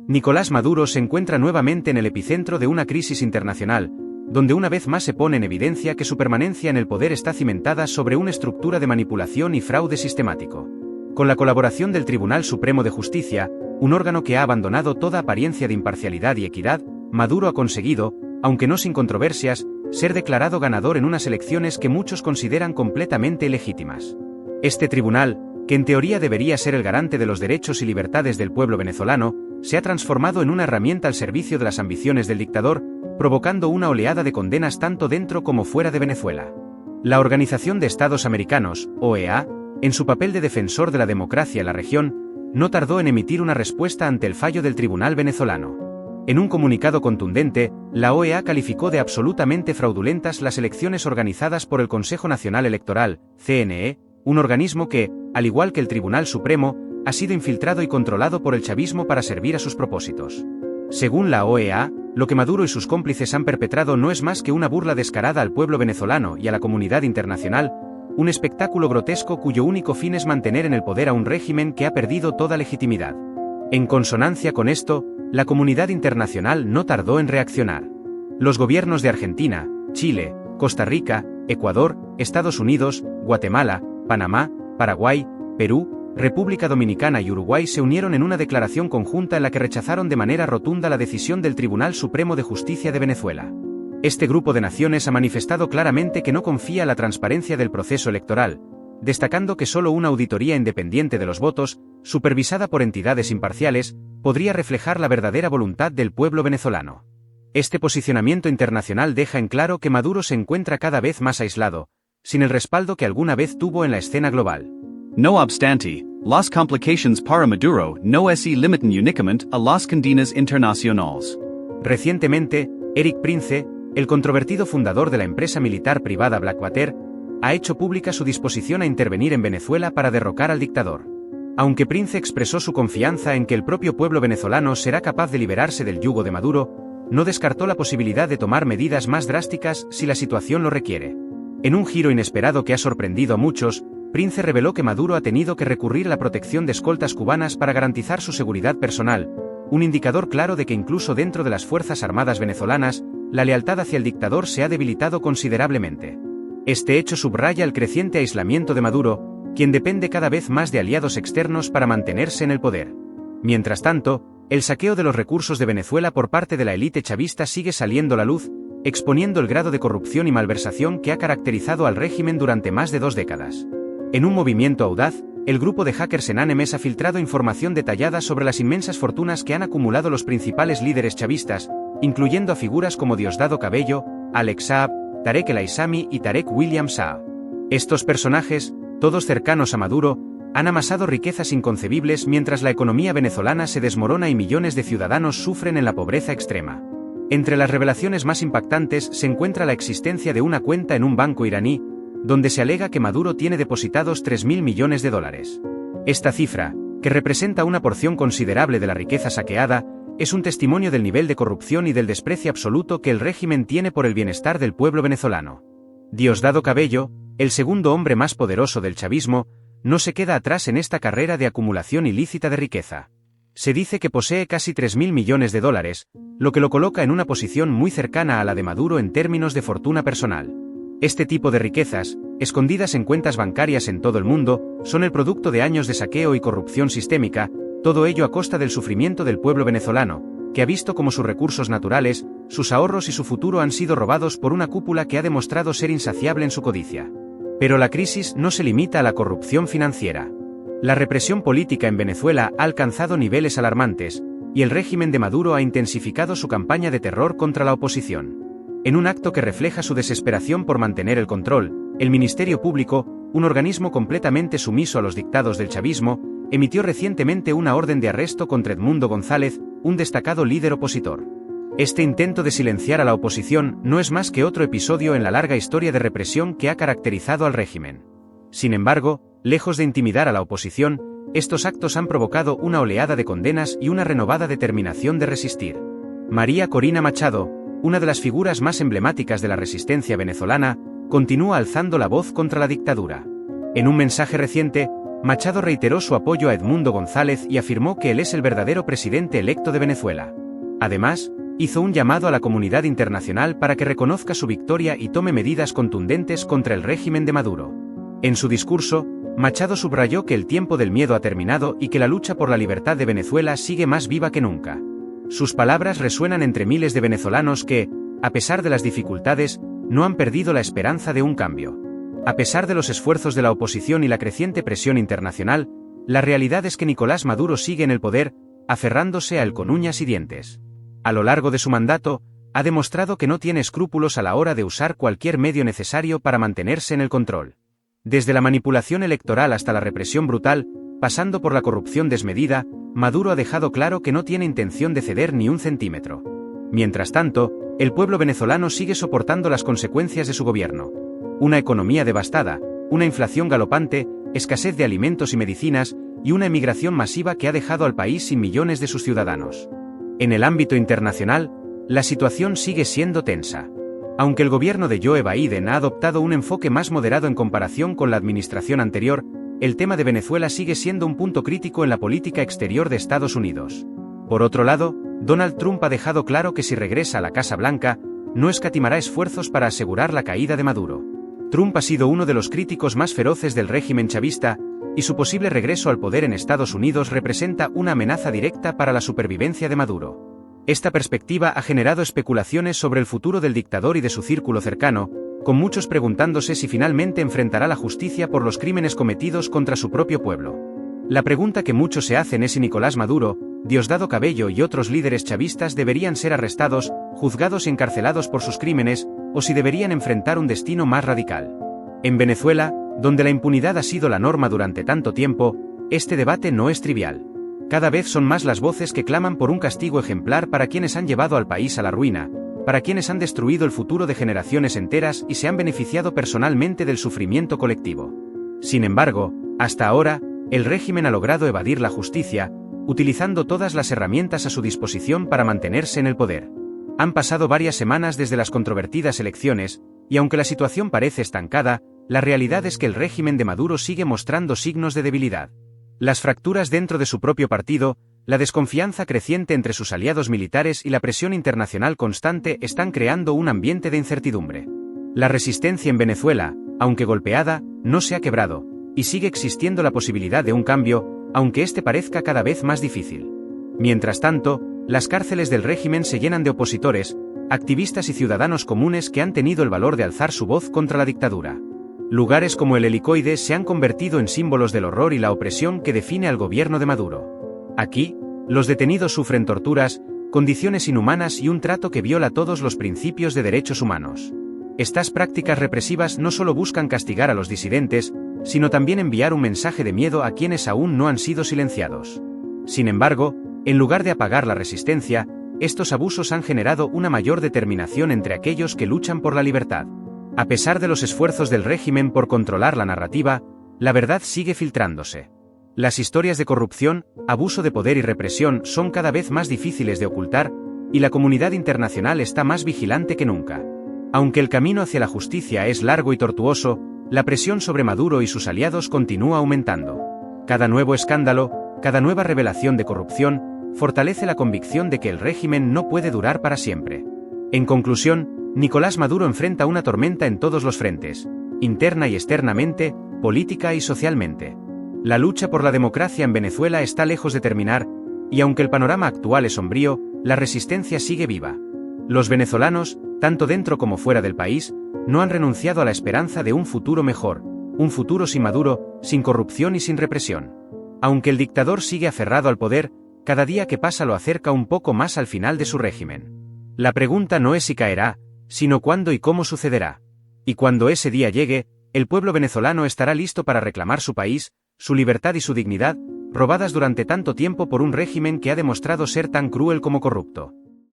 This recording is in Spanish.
Nicolás Maduro se encuentra nuevamente en el epicentro de una crisis internacional, donde una vez más se pone en evidencia que su permanencia en el poder está cimentada sobre una estructura de manipulación y fraude sistemático. Con la colaboración del Tribunal Supremo de Justicia, un órgano que ha abandonado toda apariencia de imparcialidad y equidad, Maduro ha conseguido, aunque no sin controversias, ser declarado ganador en unas elecciones que muchos consideran completamente ilegítimas. Este tribunal, que en teoría debería ser el garante de los derechos y libertades del pueblo venezolano, se ha transformado en una herramienta al servicio de las ambiciones del dictador, provocando una oleada de condenas tanto dentro como fuera de Venezuela. La Organización de Estados Americanos, OEA, en su papel de defensor de la democracia en la región, no tardó en emitir una respuesta ante el fallo del tribunal venezolano. En un comunicado contundente, la OEA calificó de absolutamente fraudulentas las elecciones organizadas por el Consejo Nacional Electoral, CNE, un organismo que, al igual que el Tribunal Supremo, ha sido infiltrado y controlado por el chavismo para servir a sus propósitos. Según la OEA, lo que Maduro y sus cómplices han perpetrado no es más que una burla descarada al pueblo venezolano y a la comunidad internacional, un espectáculo grotesco cuyo único fin es mantener en el poder a un régimen que ha perdido toda legitimidad. En consonancia con esto, la comunidad internacional no tardó en reaccionar. Los gobiernos de Argentina, Chile, Costa Rica, Ecuador, Estados Unidos, Guatemala, Panamá, Paraguay, Perú, República Dominicana y Uruguay se unieron en una declaración conjunta en la que rechazaron de manera rotunda la decisión del Tribunal Supremo de Justicia de Venezuela. Este grupo de naciones ha manifestado claramente que no confía en la transparencia del proceso electoral, destacando que solo una auditoría independiente de los votos, supervisada por entidades imparciales, podría reflejar la verdadera voluntad del pueblo venezolano. Este posicionamiento internacional deja en claro que Maduro se encuentra cada vez más aislado, sin el respaldo que alguna vez tuvo en la escena global. No obstante, las complicaciones para Maduro no se limitan únicamente a las cadenas internacionales. Recientemente, Eric Prince, el controvertido fundador de la empresa militar privada Blackwater, ha hecho pública su disposición a intervenir en Venezuela para derrocar al dictador. Aunque Prince expresó su confianza en que el propio pueblo venezolano será capaz de liberarse del yugo de Maduro, no descartó la posibilidad de tomar medidas más drásticas si la situación lo requiere. En un giro inesperado que ha sorprendido a muchos, Prince reveló que Maduro ha tenido que recurrir a la protección de escoltas cubanas para garantizar su seguridad personal, un indicador claro de que incluso dentro de las Fuerzas Armadas venezolanas, la lealtad hacia el dictador se ha debilitado considerablemente. Este hecho subraya el creciente aislamiento de Maduro, quien depende cada vez más de aliados externos para mantenerse en el poder. Mientras tanto, el saqueo de los recursos de Venezuela por parte de la élite chavista sigue saliendo a la luz, exponiendo el grado de corrupción y malversación que ha caracterizado al régimen durante más de 2 décadas. En un movimiento audaz, el grupo de hackers Enanemes ha filtrado información detallada sobre las inmensas fortunas que han acumulado los principales líderes chavistas, incluyendo a figuras como Diosdado Cabello, Alex Saab, Tarek El Aissami y Tarek William Saab. Estos personajes, todos cercanos a Maduro, han amasado riquezas inconcebibles mientras la economía venezolana se desmorona y millones de ciudadanos sufren en la pobreza extrema. Entre las revelaciones más impactantes se encuentra la existencia de una cuenta en un banco iraní, donde se alega que Maduro tiene depositados 3.000 millones de dólares. Esta cifra, que representa una porción considerable de la riqueza saqueada, es un testimonio del nivel de corrupción y del desprecio absoluto que el régimen tiene por el bienestar del pueblo venezolano. Diosdado Cabello, el segundo hombre más poderoso del chavismo, no se queda atrás en esta carrera de acumulación ilícita de riqueza. Se dice que posee casi 3.000 millones de dólares, lo que lo coloca en una posición muy cercana a la de Maduro en términos de fortuna personal. Este tipo de riquezas, escondidas en cuentas bancarias en todo el mundo, son el producto de años de saqueo y corrupción sistémica, todo ello a costa del sufrimiento del pueblo venezolano, que ha visto como sus recursos naturales, sus ahorros y su futuro han sido robados por una cúpula que ha demostrado ser insaciable en su codicia. Pero la crisis no se limita a la corrupción financiera. La represión política en Venezuela ha alcanzado niveles alarmantes, y el régimen de Maduro ha intensificado su campaña de terror contra la oposición. En un acto que refleja su desesperación por mantener el control, el Ministerio Público, un organismo completamente sumiso a los dictados del chavismo, emitió recientemente una orden de arresto contra Edmundo González, un destacado líder opositor. Este intento de silenciar a la oposición no es más que otro episodio en la larga historia de represión que ha caracterizado al régimen. Sin embargo, lejos de intimidar a la oposición, estos actos han provocado una oleada de condenas y una renovada determinación de resistir. María Corina Machado, una de las figuras más emblemáticas de la resistencia venezolana, continúa alzando la voz contra la dictadura. En un mensaje reciente, Machado reiteró su apoyo a Edmundo González y afirmó que él es el verdadero presidente electo de Venezuela. Además, hizo un llamado a la comunidad internacional para que reconozca su victoria y tome medidas contundentes contra el régimen de Maduro. En su discurso, Machado subrayó que el tiempo del miedo ha terminado y que la lucha por la libertad de Venezuela sigue más viva que nunca. Sus palabras resuenan entre miles de venezolanos que, a pesar de las dificultades, no han perdido la esperanza de un cambio. A pesar de los esfuerzos de la oposición y la creciente presión internacional, la realidad es que Nicolás Maduro sigue en el poder, aferrándose a él con uñas y dientes. A lo largo de su mandato, ha demostrado que no tiene escrúpulos a la hora de usar cualquier medio necesario para mantenerse en el control. Desde la manipulación electoral hasta la represión brutal, pasando por la corrupción desmedida, Maduro ha dejado claro que no tiene intención de ceder ni un centímetro. Mientras tanto, el pueblo venezolano sigue soportando las consecuencias de su gobierno. Una economía devastada, una inflación galopante, escasez de alimentos y medicinas, y una emigración masiva que ha dejado al país sin millones de sus ciudadanos. En el ámbito internacional, la situación sigue siendo tensa. Aunque el gobierno de Joe Biden ha adoptado un enfoque más moderado en comparación con la administración anterior, el tema de Venezuela sigue siendo un punto crítico en la política exterior de Estados Unidos. Por otro lado, Donald Trump ha dejado claro que si regresa a la Casa Blanca, no escatimará esfuerzos para asegurar la caída de Maduro. Trump ha sido uno de los críticos más feroces del régimen chavista, y su posible regreso al poder en Estados Unidos representa una amenaza directa para la supervivencia de Maduro. Esta perspectiva ha generado especulaciones sobre el futuro del dictador y de su círculo cercano, con muchos preguntándose si finalmente enfrentará la justicia por los crímenes cometidos contra su propio pueblo. La pregunta que muchos se hacen es si Nicolás Maduro, Diosdado Cabello y otros líderes chavistas deberían ser arrestados, juzgados y encarcelados por sus crímenes, o si deberían enfrentar un destino más radical. En Venezuela, donde la impunidad ha sido la norma durante tanto tiempo, este debate no es trivial. Cada vez son más las voces que claman por un castigo ejemplar para quienes han llevado al país a la ruina, para quienes han destruido el futuro de generaciones enteras y se han beneficiado personalmente del sufrimiento colectivo. Sin embargo, hasta ahora, el régimen ha logrado evadir la justicia, utilizando todas las herramientas a su disposición para mantenerse en el poder. Han pasado varias semanas desde las controvertidas elecciones, y aunque la situación parece estancada, la realidad es que el régimen de Maduro sigue mostrando signos de debilidad. Las fracturas dentro de su propio partido, la desconfianza creciente entre sus aliados militares y la presión internacional constante están creando un ambiente de incertidumbre. La resistencia en Venezuela, aunque golpeada, no se ha quebrado, y sigue existiendo la posibilidad de un cambio, aunque este parezca cada vez más difícil. Mientras tanto, las cárceles del régimen se llenan de opositores, activistas y ciudadanos comunes que han tenido el valor de alzar su voz contra la dictadura. Lugares como el Helicoide se han convertido en símbolos del horror y la opresión que define al gobierno de Maduro. Aquí, los detenidos sufren torturas, condiciones inhumanas y un trato que viola todos los principios de derechos humanos. Estas prácticas represivas no solo buscan castigar a los disidentes, sino también enviar un mensaje de miedo a quienes aún no han sido silenciados. Sin embargo, en lugar de apagar la resistencia, estos abusos han generado una mayor determinación entre aquellos que luchan por la libertad. A pesar de los esfuerzos del régimen por controlar la narrativa, la verdad sigue filtrándose. Las historias de corrupción, abuso de poder y represión son cada vez más difíciles de ocultar, y la comunidad internacional está más vigilante que nunca. Aunque el camino hacia la justicia es largo y tortuoso, la presión sobre Maduro y sus aliados continúa aumentando. Cada nuevo escándalo, cada nueva revelación de corrupción, fortalece la convicción de que el régimen no puede durar para siempre. En conclusión, Nicolás Maduro enfrenta una tormenta en todos los frentes, interna y externamente, política y socialmente. La lucha por la democracia en Venezuela está lejos de terminar, y aunque el panorama actual es sombrío, la resistencia sigue viva. Los venezolanos, tanto dentro como fuera del país, no han renunciado a la esperanza de un futuro mejor, un futuro sin Maduro, sin corrupción y sin represión. Aunque el dictador sigue aferrado al poder, cada día que pasa lo acerca un poco más al final de su régimen. La pregunta no es si caerá, sino cuándo y cómo sucederá. Y cuando ese día llegue, el pueblo venezolano estará listo para reclamar su país, su libertad y su dignidad, robadas durante tanto tiempo por un régimen que ha demostrado ser tan cruel como corrupto.